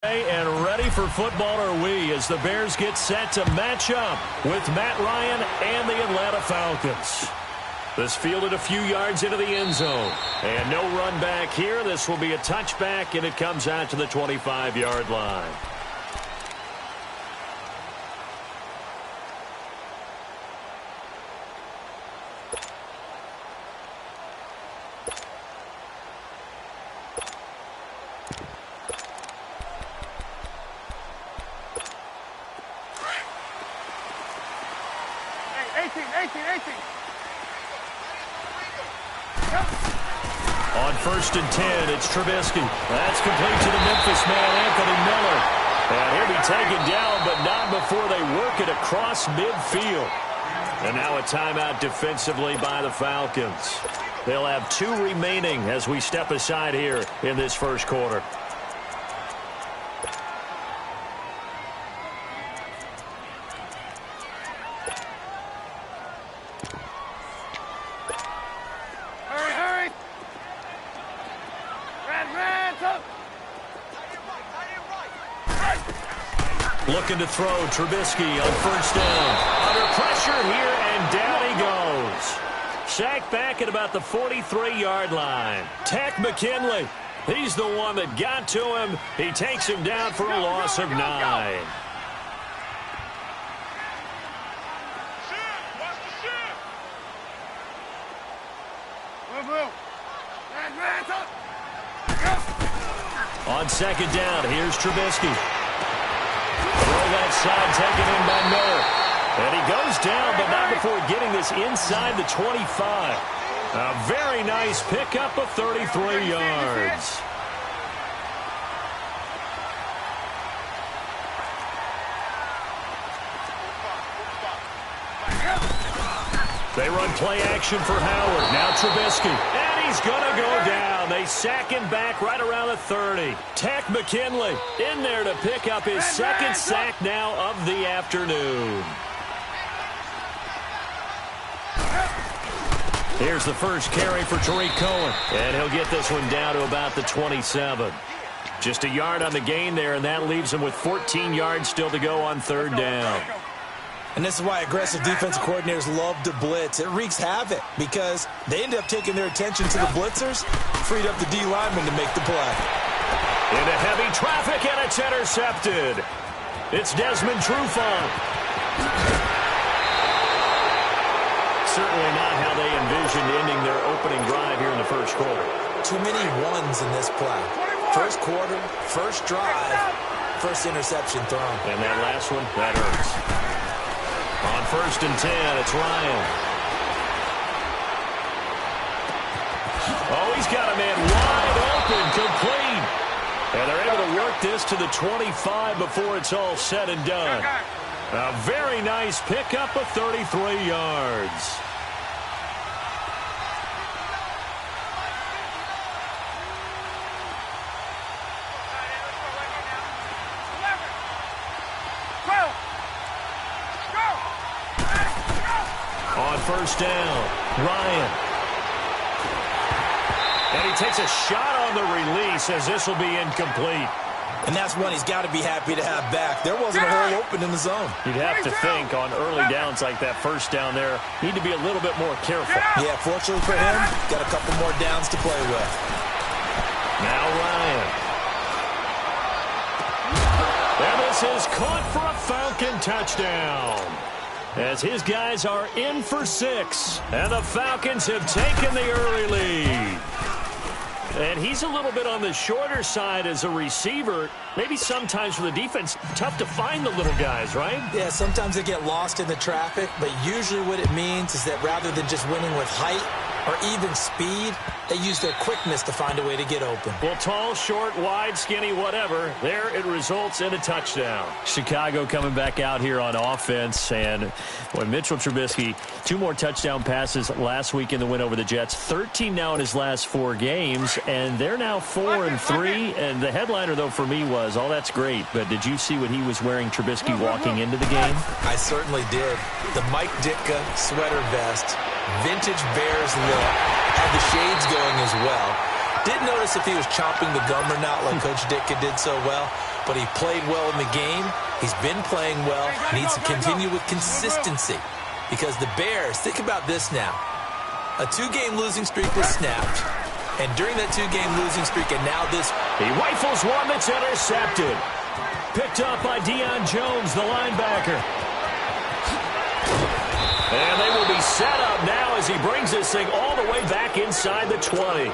And ready for football are we as the Bears get set to match up with Matt Ryan and the Atlanta Falcons. This fielded a few yards into the end zone. And no run back here. This will be a touchback, and it comes out to the 25-yard line. On 1st and 10, it's Trubisky. That's complete to the Memphis man, Anthony Miller. And he'll be taken down, but not before they work it across midfield. And now a timeout defensively by the Falcons. They'll have 2 remaining as we step aside here in this first quarter. Looking to throw, Trubisky on 1st down. Under pressure here, and down he goes. Sacked back at about the 43-yard line. Takk McKinley, he's the one that got to him. He takes him down for a loss of 9. On 2nd down, here's Trubisky. Throw that side taken in by Miller. And he goes down, but not before getting this inside the 25. A very nice pickup of 33 yards. They run play action for Howard. Now Trubisky. And he's going to go down. They sack him back right around the 30. Takk McKinley in there to pick up his 2nd sack now of the afternoon. Here's the first carry for Tariq Cohen. And he'll get this one down to about the 27. Just a yard on the gain there, and that leaves him with 14 yards still to go on 3rd down. And this is why aggressive defensive coordinators love to blitz. It wreaks havoc because they end up taking their attention to the blitzers, freed up the D lineman to make the play. Into heavy traffic, and it's intercepted. It's Desmond Trufant. Certainly not how they envisioned ending their opening drive here in the first quarter. Too many ones in this play. First quarter, first drive, first interception thrown. And that last one, that hurts. On 1st and 10, it's Ryan. Oh, he's got a man wide open, complete. And they're able to work this to the 25 before it's all said and done. A very nice pickup of 33 yards. On 1st down, Ryan. And he takes a shot on the release as this will be incomplete. And that's one he's got to be happy to have back. There wasn't a hole open in the zone. You'd have to think on early downs like that 1st down there, need to be a little bit more careful. Yeah, fortunately for him, got a couple more downs to play with. Now Ryan. And this is caught for a Falcon touchdown. As his guys are in for 6. And the Falcons have taken the early lead. And he's a little bit on the shorter side as a receiver. Maybe sometimes for the defense, tough to find the little guys, right? Yeah, sometimes they get lost in the traffic, but usually what it means is that rather than just winning with height or even speed, they use their quickness to find a way to get open. Well, tall, short, wide, skinny, whatever, there it results in a touchdown. Chicago coming back out here on offense, and boy, Mitchell Trubisky, 2 more touchdown passes last week in the win over the Jets, 13 now in his last 4 games, and they're now 4-3, and the headliner, though, for me was, oh, that's great, but did you see what he was wearing, Trubisky, walking into the game? I certainly did. The Mike Ditka sweater vest, vintage Bears look, had the shades going as well. Didn't notice if he was chomping the gum or not like Coach Ditka did so well. but he played well in the game. He's been playing well. Needs to continue with consistency because the Bears, think about this now. A 2-game losing streak was snapped, and during that 2-game losing streak, and now this. He rifles one that's intercepted. Picked up by Deion Jones, the linebacker. And they will be set up now as he brings this thing all the way back inside the 20.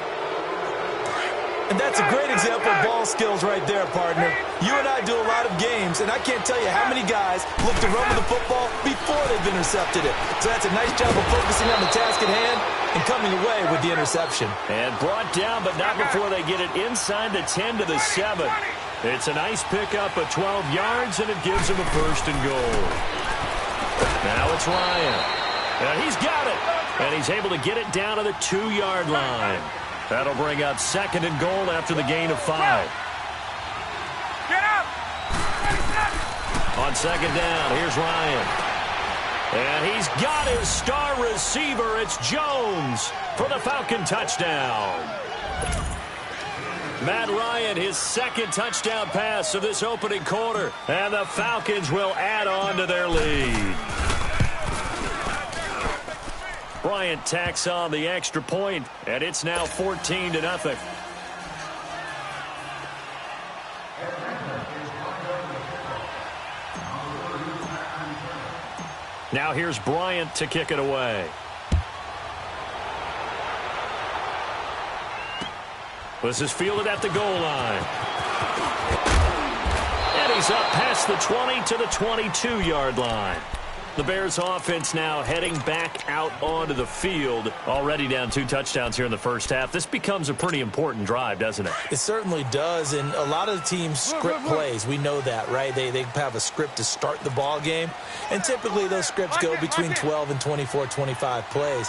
And that's a great example of ball skills right there, partner. You and I do a lot of games, and I can't tell you how many guys look to run with the football before they've intercepted it. So that's a nice job of focusing on the task at hand and coming away with the interception. And brought down, but not before they get it inside the 10 to the 7. It's a nice pickup of 12 yards, and it gives him a first and goal. Now it's Ryan. And he's got it. And he's able to get it down to the 2-yard line. That'll bring up second and goal after the gain of 5. Get up! On second down, here's Ryan. And he's got his star receiver. It's Jones for the Falcon touchdown. Matt Ryan, his second touchdown pass of this opening quarter. And the Falcons will add on to their lead. Bryant tacks on the extra point, and it's now 14-0. Now here's Bryant to kick it away. This is fielded at the goal line. And he's up past the 20 to the 22-yard line. The Bears offense now heading back out onto the field. Already down 2 touchdowns here in the first half. This becomes a pretty important drive, doesn't it? It certainly does, and a lot of the teams script plays. We know that, right? They have a script to start the ball game, and typically those scripts go between 12 and 24, 25 plays.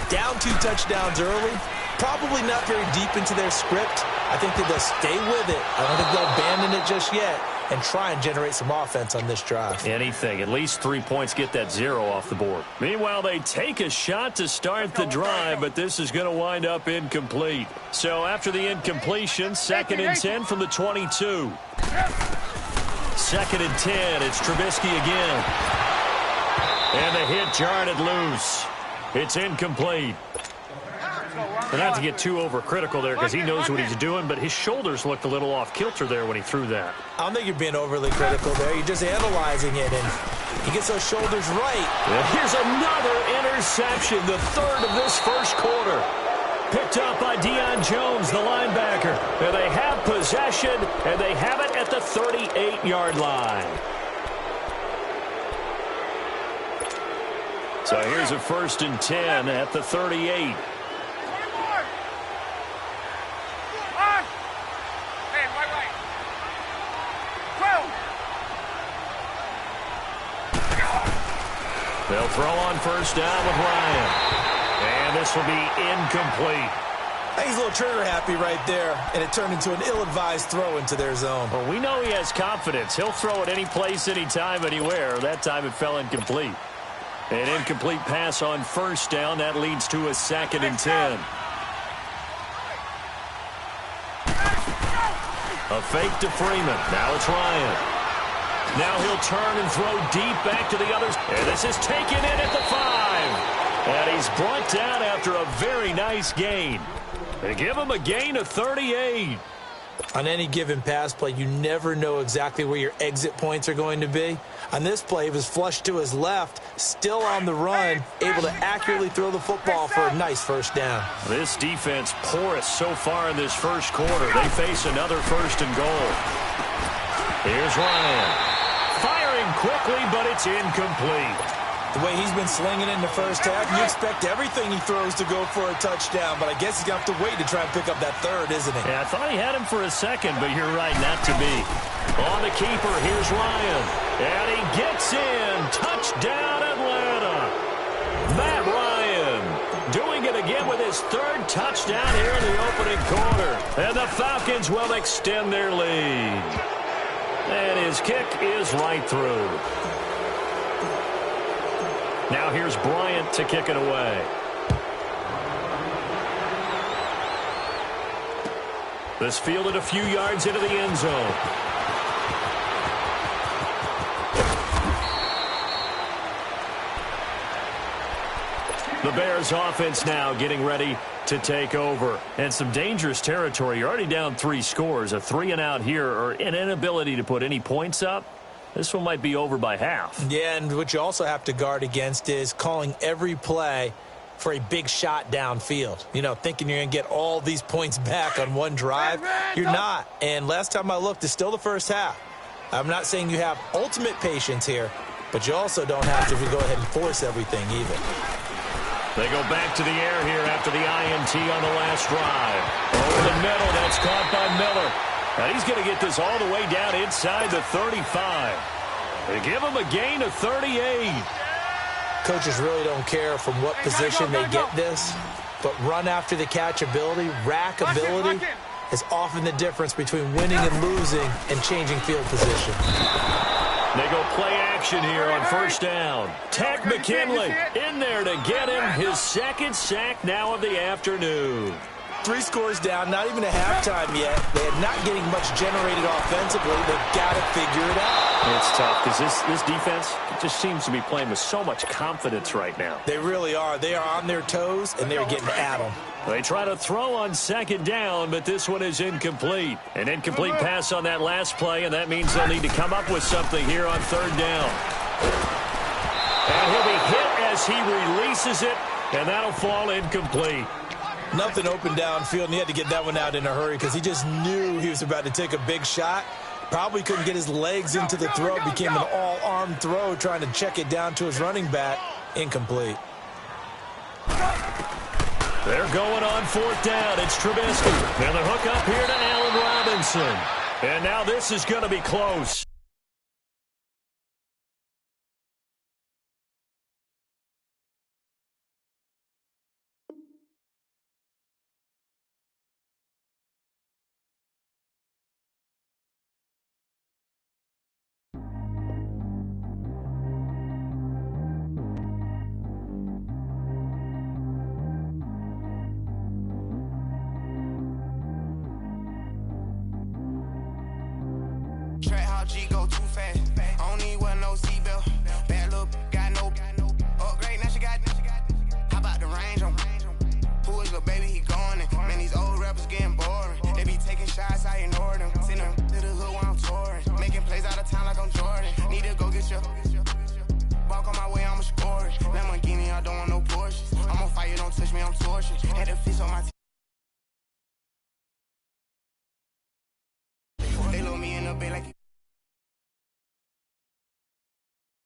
Down 2 touchdowns early, probably not very deep into their script. I think that they'll stay with it. I don't think they'll abandon it just yet and try and generate some offense on this drive. Anything. At least 3 points, get that 0 off the board. Meanwhile, they take a shot to start the drive, but this is going to wind up incomplete. So after the incompletion, second and 10 from the 22. Second and 10, it's Trubisky again. And the hit jarred it loose. It's incomplete. And not to get too overcritical there because he knows what he's doing, but his shoulders looked a little off kilter there when he threw that. I don't think you're being overly critical there. You're just analyzing it, and he gets those shoulders right. And here's another interception, the third of this first quarter. Picked up by Deion Jones, the linebacker. And they have possession, and they have it at the 38-yard line. So here's a first and 10 at the 38. They'll throw on first down with Ryan. And this will be incomplete. I think he's a little trigger happy right there, and it turned into an ill-advised throw into their zone. Well, we know he has confidence. He'll throw it any place, anytime, anywhere. That time it fell incomplete. An incomplete pass on first down. That leads to a second and 10. A fake to Freeman. Now it's Ryan. Now he'll turn and throw deep back to the others. And this is taken in at the 5. And he's brought down after a very nice gain. They give him a gain of 38. On any given pass play, you never know exactly where your exit points are going to be. On this play, he was flushed to his left, still on the run, able to accurately throw the football for a nice first down. This defense porous so far in this first quarter. They face another first and goal. Here's Ryan. Firing quickly, but it's incomplete. The way he's been slinging it in the first half, you expect everything he throws to go for a touchdown, but I guess he's going to have to wait to try and pick up that third, isn't he? Yeah, I thought he had him for a second, but you're right, not to be. On the keeper, here's Ryan. And he gets in. Touchdown, Atlanta. Matt Ryan doing it again with his third touchdown here in the opening quarter. And the Falcons will extend their lead. And his kick is right through. Now here's Bryant to kick it away. This fielded a few yards into the end zone. The Bears offense now getting ready to take over. And some dangerous territory. You're already down 3 scores. A 3-and-out here, or an inability to put any points up. This one might be over by half. Yeah, and what you also have to guard against is calling every play for a big shot downfield. You know, thinking you're going to get all these points back on one drive. You're not. And last time I looked, it's still the first half. I'm not saying you have ultimate patience here, but you also don't have to go ahead and force everything either. They go back to the air here after the INT on the last drive. Over the middle, that's caught by Miller. And he's going to get this all the way down inside the 35. They give him a gain of 38. Coaches really don't care from what position they get this, but run after the catch ability, rack ability, is often the difference between winning and losing and changing field position. They go play action here on first down. Tech McKinley in there to get him his second sack now of the afternoon. 3 scores down, not even a halftime yet. They're not getting much generated offensively. They've got to figure it out. It's tough because this defense just seems to be playing with so much confidence right now. They really are. They are on their toes, and they're getting at them. They try to throw on second down, but this one is incomplete. An incomplete pass on that last play, and that means they'll need to come up with something here on third down. And he'll be hit as he releases it, and that'll fall incomplete. Nothing open downfield, and he had to get that one out in a hurry because he just knew he was about to take a big shot. Probably couldn't get his legs into the throw. Became an all-arm throw trying to check it down to his running back. Incomplete. They're going on fourth down. It's Trubisky. And the hook up here to Allen Robinson. And now this is going to be close. G go too fast. I don't need one no seatbelt. Bad look, got no upgrade. Now she got. How about the range on? Who is the baby? He going in. Man, these old rappers getting boring. They be taking shots, I ignore them. Send them to the hood while I'm touring. Making plays out of town like I'm Jordan. Need to go get your. Walk on my way, I'ma score it. Lamborghini, I don't want no Porsches. I'm on fire, don't touch me, I'm tortured. Had the fish on my. They load me in the bed like.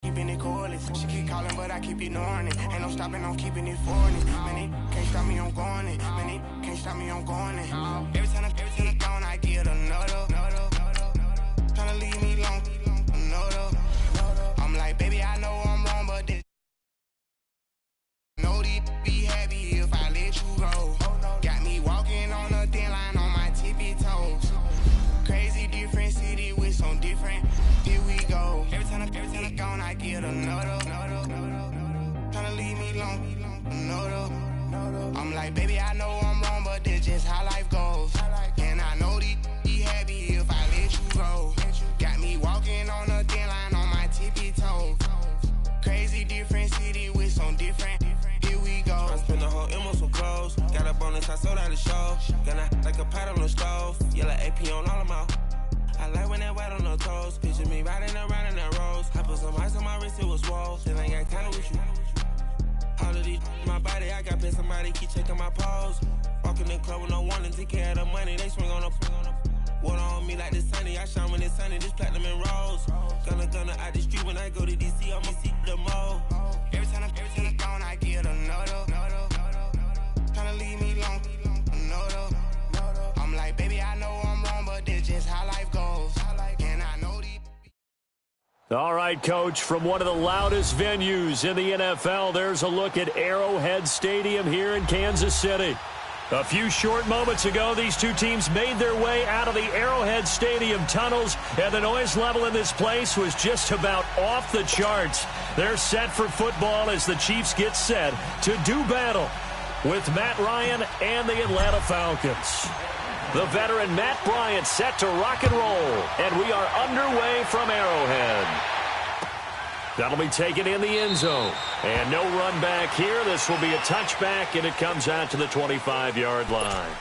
Keeping it cordless. She keep calling, but I keep ignoring it. Ain't no stopping, I'm keeping it for it. Man, it can't stop me, I'm going it. Man, it can't stop me, I'm going it. Every time I'm gone, I get another. Tryna leave me alone, another. I'm like, baby, I know I'm wrong, but this. Know these be happy if I let you go. Got me walking on a thin line on my tippy toes. Crazy different city with some different. Here we go. Every time I'm gone, I get another. Tryna leave me alone, another. I'm like, baby, I know I'm wrong, but that's just how life goes. And I know these be happy if I let you go. Got me walking on a thin line on my tippy toes. Crazy different city with some different. Here we go. I spend the whole M on some clothes. Got a bonus, I sold out the show. Gonna like a pot on the stove. Yellow AP on all of my. I like when that white on the toes. Picture me riding around in that rose. I put some ice on my wrist, it was swole. Still ain't got time with you. All of these my body, I got been somebody keep checking my pose. Walking in the club with no warning, take care of the money. They swing on the water on me like the sunny. I shine when it's sunny, this platinum and rose. Gonna out the street when I go to DC, I'ma see the mo. Every time I'm gone, I get another. Tryna leave me alone, another. I'm like, baby, I know I'm wrong, but that's just how life goes. And I know these. All right, Coach, from one of the loudest venues in the NFL, there's a look at Arrowhead Stadium here in Kansas City. A few short moments ago, these two teams made their way out of the Arrowhead Stadium tunnels, and the noise level in this place was just about off the charts. They're set for football as the Chiefs get set to do battle with Matt Ryan and the Atlanta Falcons. The veteran Matt Bryant set to rock and roll, and we are underway from Arrowhead. That'll be taken in the end zone. And no run back here. This will be a touchback, and it comes out to the 25-yard line.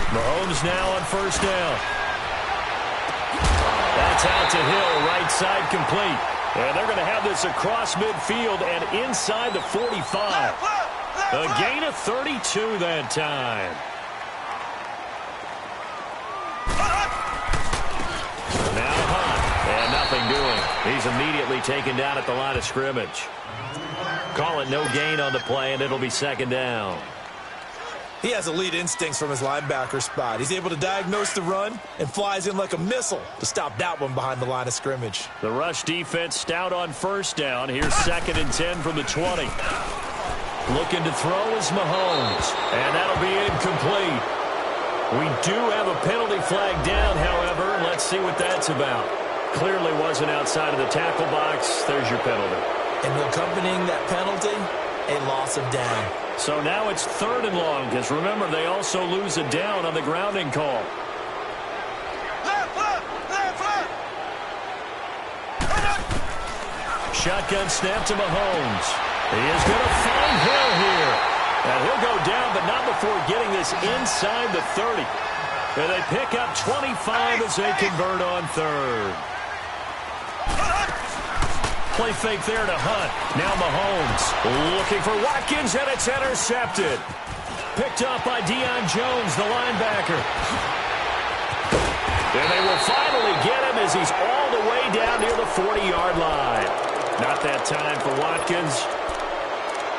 Mahomes now on first down. That's out to Hill, right side complete. And they're going to have this across midfield and inside the 45. A gain of 32 that time. Now Hunt, and nothing doing. He's immediately taken down at the line of scrimmage. Call it no gain on the play, and it'll be second down. He has elite instincts from his linebacker spot. He's able to diagnose the run and flies in like a missile to stop that one behind the line of scrimmage. The rush defense stout on first down. Here's 2nd and 10 from the 20. Looking to throw is Mahomes, and that'll be incomplete. We do have a penalty flag down, however. Let's see what that's about. Clearly wasn't outside of the tackle box. There's your penalty. And accompanying that penalty, a loss of down. So now it's 3rd and long, because remember, they also lose a down on the grounding call. Shotgun snap to Mahomes. He is going to find Hill here. And he'll go down, but not before getting this inside the 30. And they pick up 25 as they convert on 3rd. Play fake there to Hunt. Now Mahomes looking for Watkins, and it's intercepted. Picked up by Deion Jones, the linebacker. And they will finally get him as he's all the way down near the 40-yard line. Not that time for Watkins.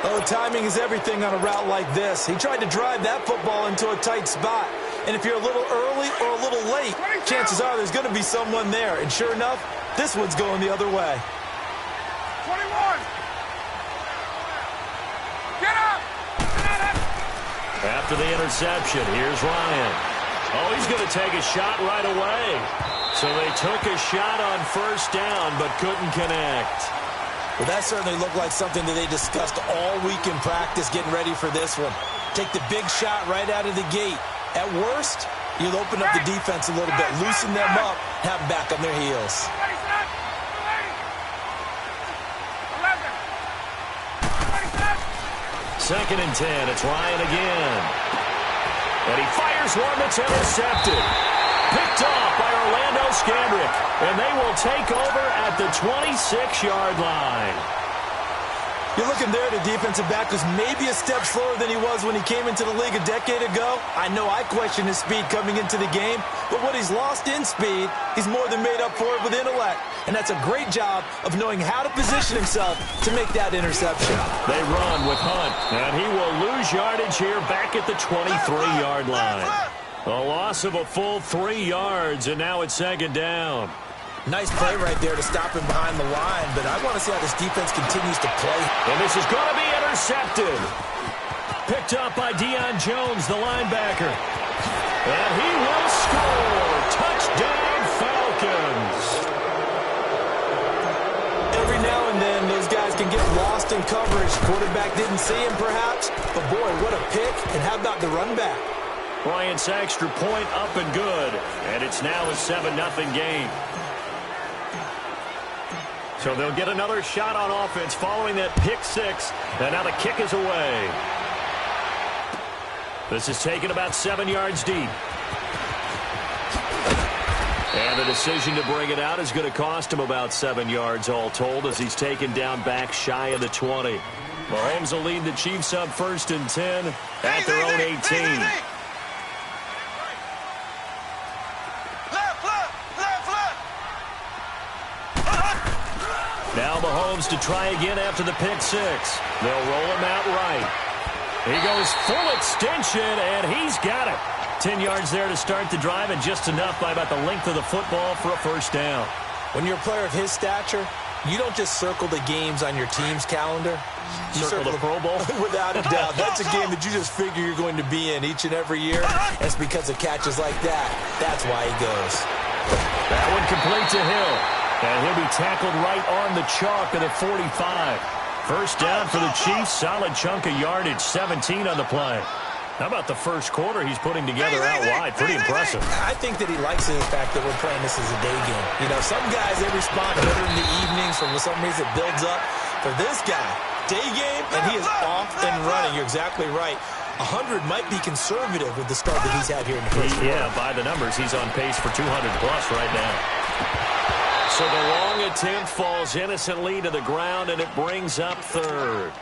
Oh, timing is everything on a route like this. He tried to drive that football into a tight spot. And if you're a little early or a little late, chances are there's going to be someone there. And sure enough, this one's going the other way. 21. Get up! After the interception, here's Ryan. Oh, he's going to take a shot right away. So they took a shot on first down, but couldn't connect. Well, that certainly looked like something that they discussed all week in practice getting ready for this one. Take the big shot right out of the gate. At worst, you'll open up the defense a little bit, loosen them up, have them back on their heels. 2nd and 10. It's Ryan again. And he fires one that's intercepted. Picked off by Orlando Scandrick. And they will take over at the 26-yard line. You're looking there, the defensive back was maybe a step slower than he was when he came into the league a decade ago. I know I questioned his speed coming into the game, but what he's lost in speed, he's more than made up for it with intellect. And that's a great job of knowing how to position himself to make that interception. They run with Hunt, and he will lose yardage here back at the 23-yard line. A loss of a full 3 yards, and now it's 2nd down. Nice play right there to stop him behind the line, but I want to see how this defense continues to play. And this is going to be intercepted. Picked up by Deion Jones, the linebacker. And he will score. Touchdown, Falcons. Every now and then, those guys can get lost in coverage. Quarterback didn't see him, perhaps. But, boy, what a pick. And how about the run back? Bryant Saxter point up and good. And it's now a 7-0 game. So they'll get another shot on offense following that pick 6. And now the kick is away. This is taken about 7 yards deep. And the decision to bring it out is going to cost him about 7 yards all told as he's taken down back shy of the 20. Mahomes will lead the Chiefs up 1st and 10 at their own 18. Now Mahomes to try again after the pick 6. They'll roll him out right. He goes full extension, and he's got it. 10 yards there to start the drive, and just enough by about the length of the football for a first down. When you're a player of his stature, you don't just circle the games on your team's calendar. You circle the Pro Bowl? Without a doubt. That's a game that you just figure you're going to be in each and every year. It's because of catches like that. That's why he goes. That one complete to Hill. And he'll be tackled right on the chalk of the 45. First down for the Chiefs. Solid chunk of yardage. 17 on the play. How about the first quarter he's putting together out wide? Pretty impressive. I think that he likes the fact that we're playing this as a day game. You know, some guys, they respond better in the evenings. For some reason, it builds up. For this guy, day game, and he is off and running. You're exactly right. 100 might be conservative with the start that he's had here in the first quarter. Yeah, by the numbers, he's on pace for 200-plus right now. So the long attempt falls innocently to the ground, and it brings up third.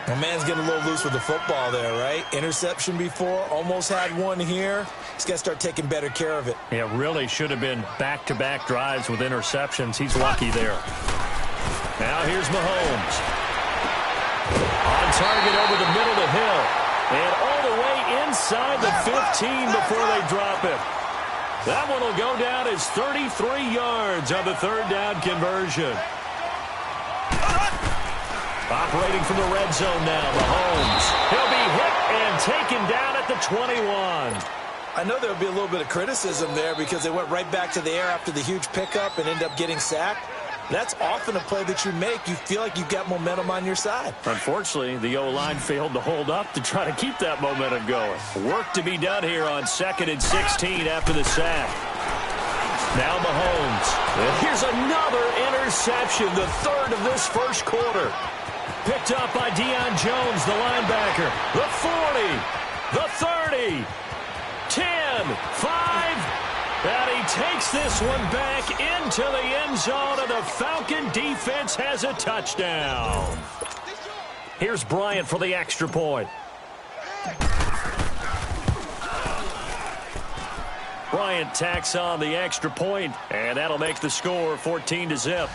My man's getting a little loose with the football there, right? Interception before, almost had one here. He's got to start taking better care of it. Yeah, really should have been back-to-back drives with interceptions. He's lucky there. Now here's Mahomes. On target over the middle to Hill. And all the way inside the 15 before they drop it. That one will go down as 33 yards on the third down conversion. Operating from the red zone now, Mahomes. He'll be hit and taken down at the 21. I know there'll be a little bit of criticism there because they went right back to the air after the huge pickup and ended up getting sacked. That's often a play that you make. You feel like you've got momentum on your side. Unfortunately, the O-line failed to hold up to try to keep that momentum going. Work to be done here on 2nd and 16 after the sack. Now Mahomes. And here's another interception, the third of this first quarter. Picked up by Deion Jones, the linebacker. The 40, the 30, 10, 5. And he takes this one back into the end zone, and the Falcon defense has a touchdown. Here's Bryant for the extra point. Bryant tacks on the extra point, and that'll make the score 14-0.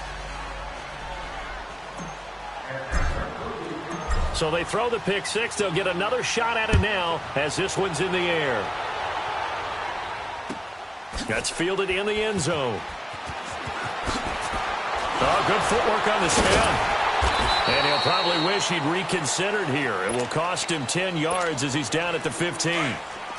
So they throw the pick six. They'll get another shot at it now as this one's in the air. That's fielded in the end zone. Oh, good footwork on the spin. And he'll probably wish he'd reconsidered here. It will cost him 10 yards as he's down at the 15.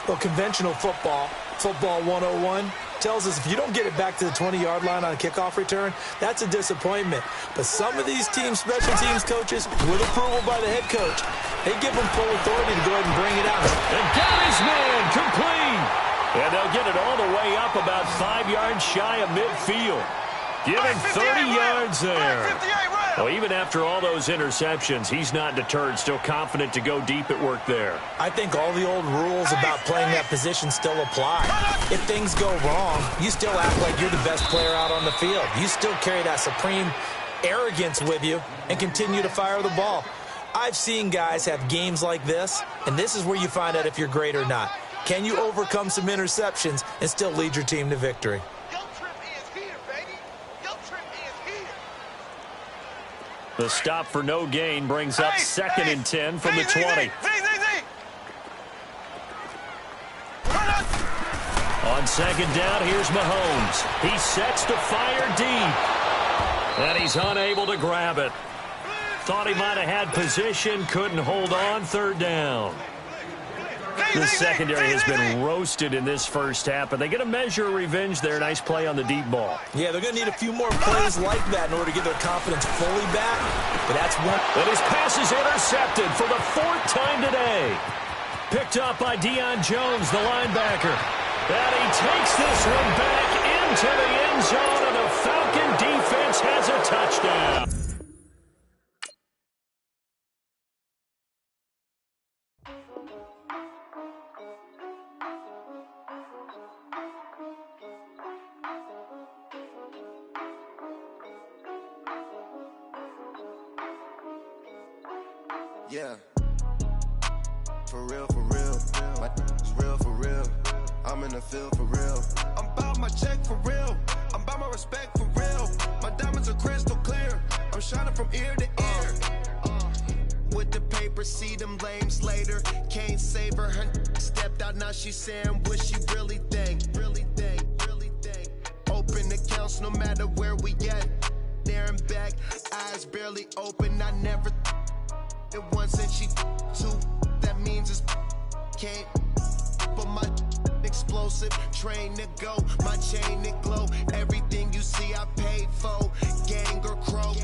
Well, conventional football 101, tells us if you don't get it back to the 20-yard line on a kickoff return, that's a disappointment. But some of these teams, special teams coaches, with approval by the head coach, they give them full authority to go ahead and bring it out. And got his man complete. And they'll get it all the way up about 5 yards shy of midfield. Give him 30 yards there. Well, even after all those interceptions, he's not deterred, still confident to go deep at work there. I think all the old rules about playing that position still apply. If things go wrong, you still act like you're the best player out on the field. You still carry that supreme arrogance with you and continue to fire the ball. I've seen guys have games like this, and this is where you find out if you're great or not. Can you overcome some interceptions and still lead your team to victory? The stop for no gain brings up 2nd and 10 from the 20. On 2nd down, here's Mahomes. He sets to fire deep. And he's unable to grab it. Thought he might have had position, couldn't hold on, 3rd down. The secondary has been roasted in this first half, but they get a measure of revenge there. Nice play on the deep ball. Yeah, they're going to need a few more plays like that in order to get their confidence fully back. But that's one. And his pass is intercepted for the 4th time today. Picked up by Deion Jones, the linebacker. And he takes this one back into the end zone, and the Falcon defense has a touchdown. Yeah, for real, my is real for real, I'm in the field for real, I'm about my check for real, I'm about my respect for real, my diamonds are crystal clear, I'm shining from ear to ear, with the paper, see them lames later, can't save her, stepped out, now she's saying what she really think, open accounts boss no matter where we at. There and back, eyes barely open. I never it once and she two. That means it's can't. But my explosive, train to go, my chain to glow. Everything you see I paid for, gang or crow.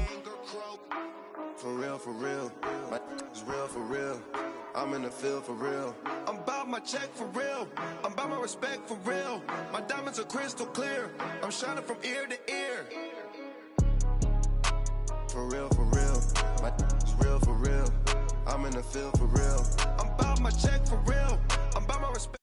For real, my is real for real. I'm in the field for real. I'm about my check for real. I'm about my respect for real. My diamonds are crystal clear. I'm shining from ear to ear. For real, my is real for real. I'm in the field for real. I'm about my check for real. I'm about my respect.